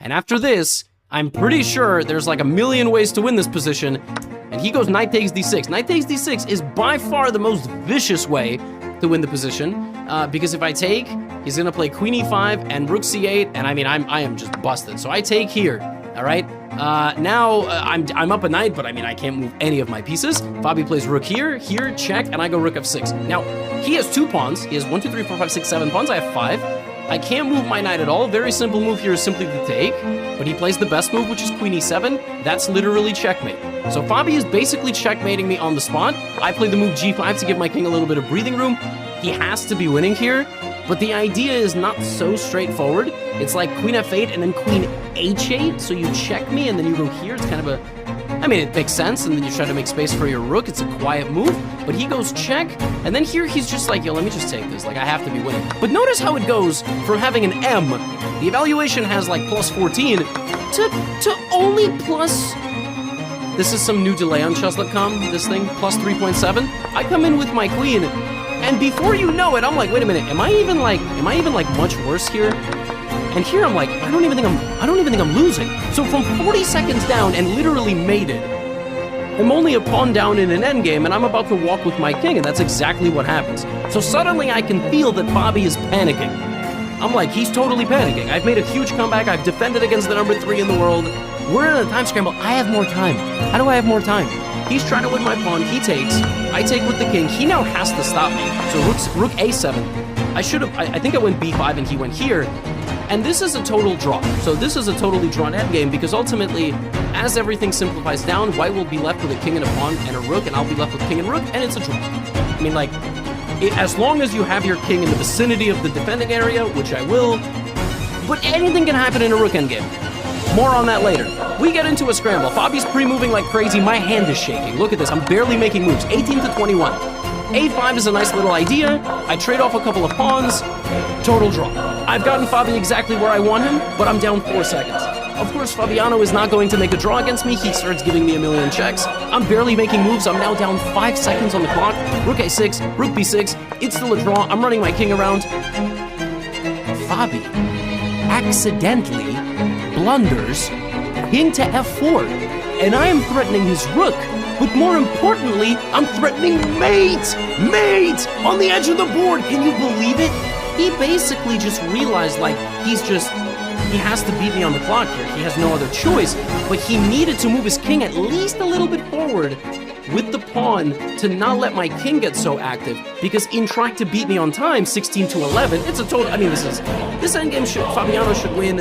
And after this, I'm pretty sure there's like a million ways to win this position. And he goes knight takes d6. Knight takes d6 is by far the most vicious way to win the position. Because if I take, he's gonna play queen e5 and rook c8. And I mean, I am just busted. So I take here, all right? Now I'm up a knight, but I mean, I can't move any of my pieces. Fabi plays rook here, check, and I go rook f6. Now, he has 2 pawns. He has 1, 2, 3, 4, 5, 6, 7 pawns. I have 5. I can't move my knight at all. Very simple move here is simply to take, but he plays the best move, which is queen e7. That's literally checkmate. So Fabi is basically checkmating me on the spot. I play the move g5 to give my king a little bit of breathing room. He has to be winning here, but the idea is not so straightforward. It's like queen f8 and then queen h8, so you check me and then you go here. It's kind of a, I mean, it makes sense, and then you try to make space for your rook. It's a quiet move, but he goes check, and then here he's just like, yo, let me just take this. Like, I have to be winning. But notice how it goes from having an M. The evaluation has like plus 14 to only plus... This is some new delay on chess.com, this thing, plus 3.7. I come in with my queen, and before you know it, I'm like, wait a minute, am I even like much worse here? And here I'm like, I don't even think I'm losing. So from 40 seconds down and literally made it, I'm only a pawn down in an endgame, and I'm about to walk with my king, and that's exactly what happens. So suddenly I can feel that Fabi is panicking. I'm like, he's totally panicking. I've made a huge comeback. I've defended against the number 3 in the world. We're in a time scramble. I have more time. How do I have more time? He's trying to win my pawn. He takes. I take with the king. He now has to stop me. So rook a7. I think I went b5 and he went here. And this is a total draw. So this is a totally drawn endgame because ultimately, as everything simplifies down, white will be left with a king and a pawn and a rook, and I'll be left with king and rook, and it's a draw. I mean, like, as long as you have your king in the vicinity of the defending area, which I will, but anything can happen in a rook endgame. More on that later. We get into a scramble. Fabi's pre-moving like crazy. My hand is shaking. Look at this. I'm barely making moves. 18 to 21. A5 is a nice little idea. I trade off a couple of pawns. Total draw. I've gotten Fabi exactly where I want him, but I'm down 4 seconds. Of course, Fabiano is not going to make a draw against me. He starts giving me a million checks. I'm barely making moves. I'm now down 5 seconds on the clock. Rook a6, rook b6. It's still a draw. I'm running my king around. Fabi accidentally blunders into f4, and I am threatening his rook. But more importantly, I'm threatening mate! Mate! On the edge of the board! Can you believe it? He basically just realized, like, he has to beat me on the clock here. He has no other choice. But he needed to move his king at least a little bit forward with the pawn to not let my king get so active. Because in trying to beat me on time, 16 to 11, it's a total, I mean, this endgame Fabiano should win